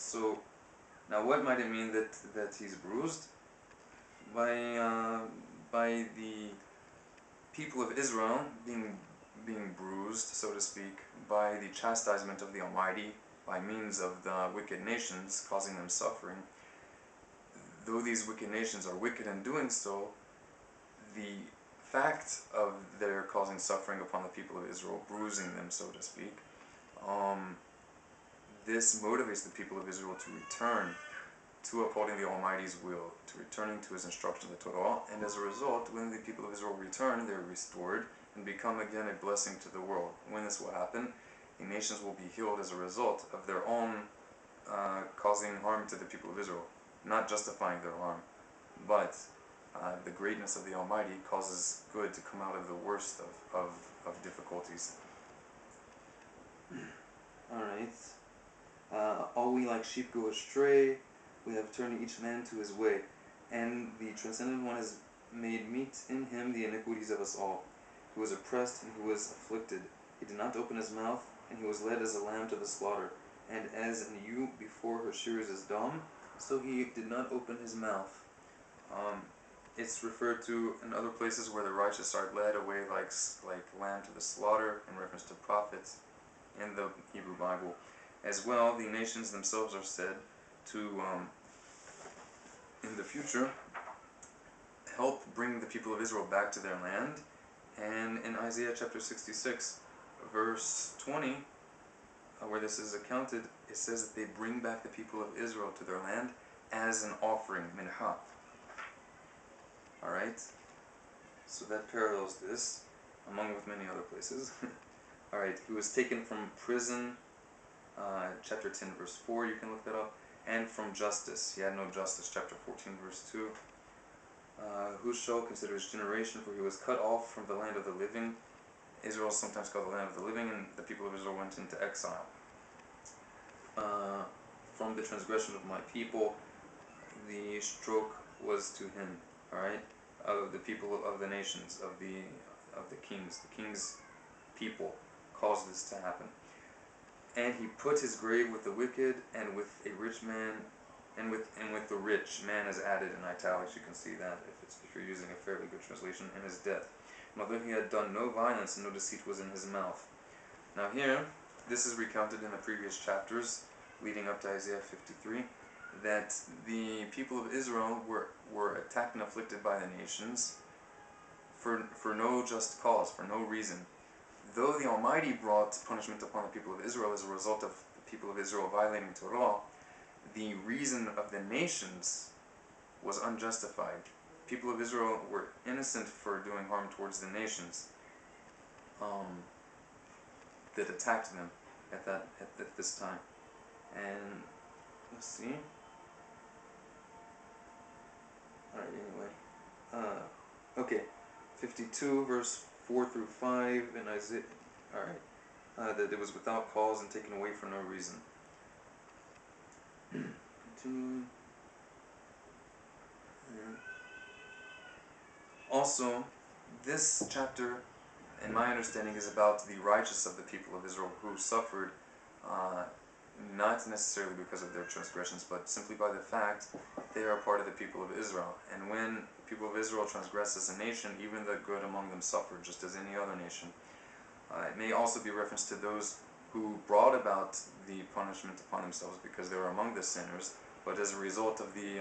So, now what might it mean that he's bruised? By the people of Israel being bruised, so to speak, by the chastisement of the Almighty, by means of the wicked nations, causing them suffering. Though these wicked nations are wicked in doing so, the fact of their causing suffering upon the people of Israel, bruising them, so to speak, this motivates the people of Israel to return to upholding the Almighty's will, to returning to His instruction, the Torah, and as a result, when the people of Israel return, they're restored and become again a blessing to the world. When this will happen, the nations will be healed as a result of their own causing harm to the people of Israel, not justifying their harm, but the greatness of the Almighty causes good to come out of the worst of difficulties. Alright. All we like sheep go astray, we have turned each man to his way, and the Transcendent One has made meet in Him the iniquities of us all. He was oppressed and He was afflicted. He did not open His mouth, and He was led as a lamb to the slaughter. And as an ewe before her shearers is dumb, so He did not open His mouth. It's referred to in other places where the righteous are led away like lamb to the slaughter, in reference to prophets in the Hebrew Bible. As well, the nations themselves are said to, in the future, help bring the people of Israel back to their land. And in Isaiah chapter 66, verse 20, where this is accounted, it says that they bring back the people of Israel to their land as an offering, minha. Alright? So that parallels this, among with many other places. Alright, he was taken from prison, chapter 10, verse 4, you can look that up, and from justice. He had no justice, chapter 14, verse 2. Who shall consider his generation, for he was cut off from the land of the living. Israel is sometimes called the land of the living, and the people of Israel went into exile. From the transgression of my people, the stroke was to him. Alright? Of the people of the nations, of the king's people caused this to happen. And he put his grave with the wicked, and with a rich man, and with the rich. Man is added in italics, you can see that if you're using a fairly good translation, in his death. And although he had done no violence, and no deceit was in his mouth. Now here, this is recounted in the previous chapters, leading up to Isaiah 53, that the people of Israel were attacked and afflicted by the nations for no just cause, for no reason. Though the Almighty brought punishment upon the people of Israel as a result of the people of Israel violating Torah, the reason of the nations was unjustified. People of Israel were innocent for doing harm towards the nations that attacked them at this time. And let's see. Alright, anyway. Okay, 52 verse 4 through 5 in Isaiah. Alright. That it was without cause and taken away for no reason. Continuing. Also, this chapter, in my understanding, is about the righteous of the people of Israel who suffered, not necessarily because of their transgressions, but simply by the fact they are part of the people of Israel. And when the people of Israel transgress as a nation, even the good among them suffer, just as any other nation. It may also be reference to those who brought about the punishment upon themselves because they were among the sinners, but as a result of the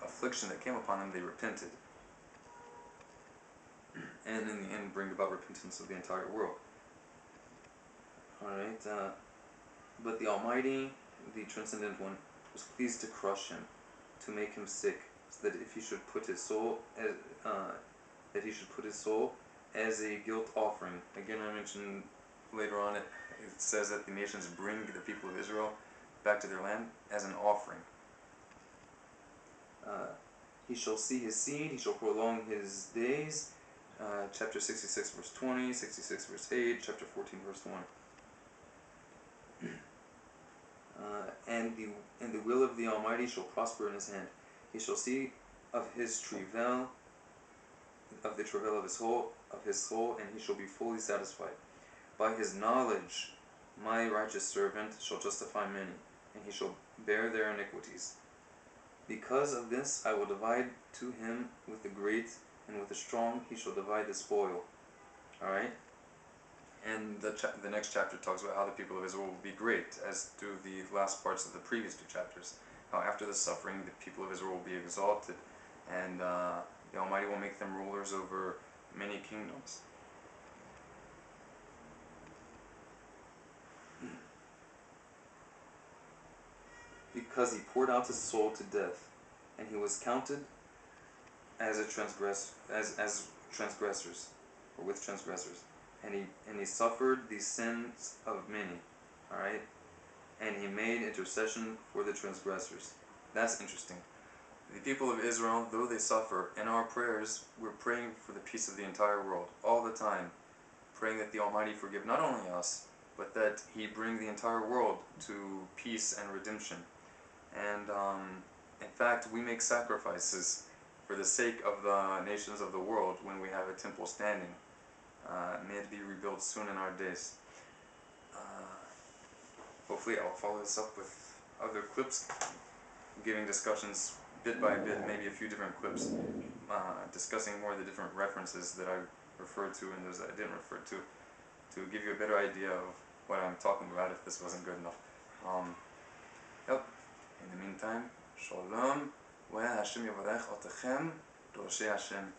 affliction that came upon them, they repented. And in the end, bring about repentance of the entire world. Alright, but the Almighty, the Transcendent One, was pleased to crush him, to make him sick, so that if he should put his soul as a guilt offering. Again, I mentioned later on, it says that the nations bring the people of Israel back to their land as an offering. He shall see his seed, he shall prolong his days. Chapter 66 verse 20, 66 verse 8, chapter 14 verse 1. And the will of the Almighty shall prosper in his hand. He shall see of his travail, of the travail of his soul, and he shall be fully satisfied. By his knowledge My righteous servant shall justify many, and he shall bear their iniquities. Because of this I will divide to him with the great, and with the strong he shall divide the spoil. Alright? And the next chapter talks about how the people of Israel will be great, as do the last parts of the previous two chapters. How after the suffering, the people of Israel will be exalted, and the Almighty will make them rulers over many kingdoms. Because he poured out his soul to death, and he was counted as transgressors, or with transgressors, and he suffered the sins of many. All right, and he made intercession for the transgressors. That's interesting. The people of Israel, though they suffer, in our prayers, we're praying for the peace of the entire world all the time, praying that the Almighty forgive not only us, but that He bring the entire world to peace and redemption. And in fact, we make sacrifices for the sake of the nations of the world when we have a temple standing. May it be rebuilt soon in our days. Hopefully I'll follow this up with other clips, giving discussions bit by bit, maybe a few different clips, discussing more of the different references that I referred to and those that I didn't refer to give you a better idea of what I'm talking about if this wasn't good enough. Yep. In the meantime, Shalom, וה Hashem יברך אותכם דורשי Hashem.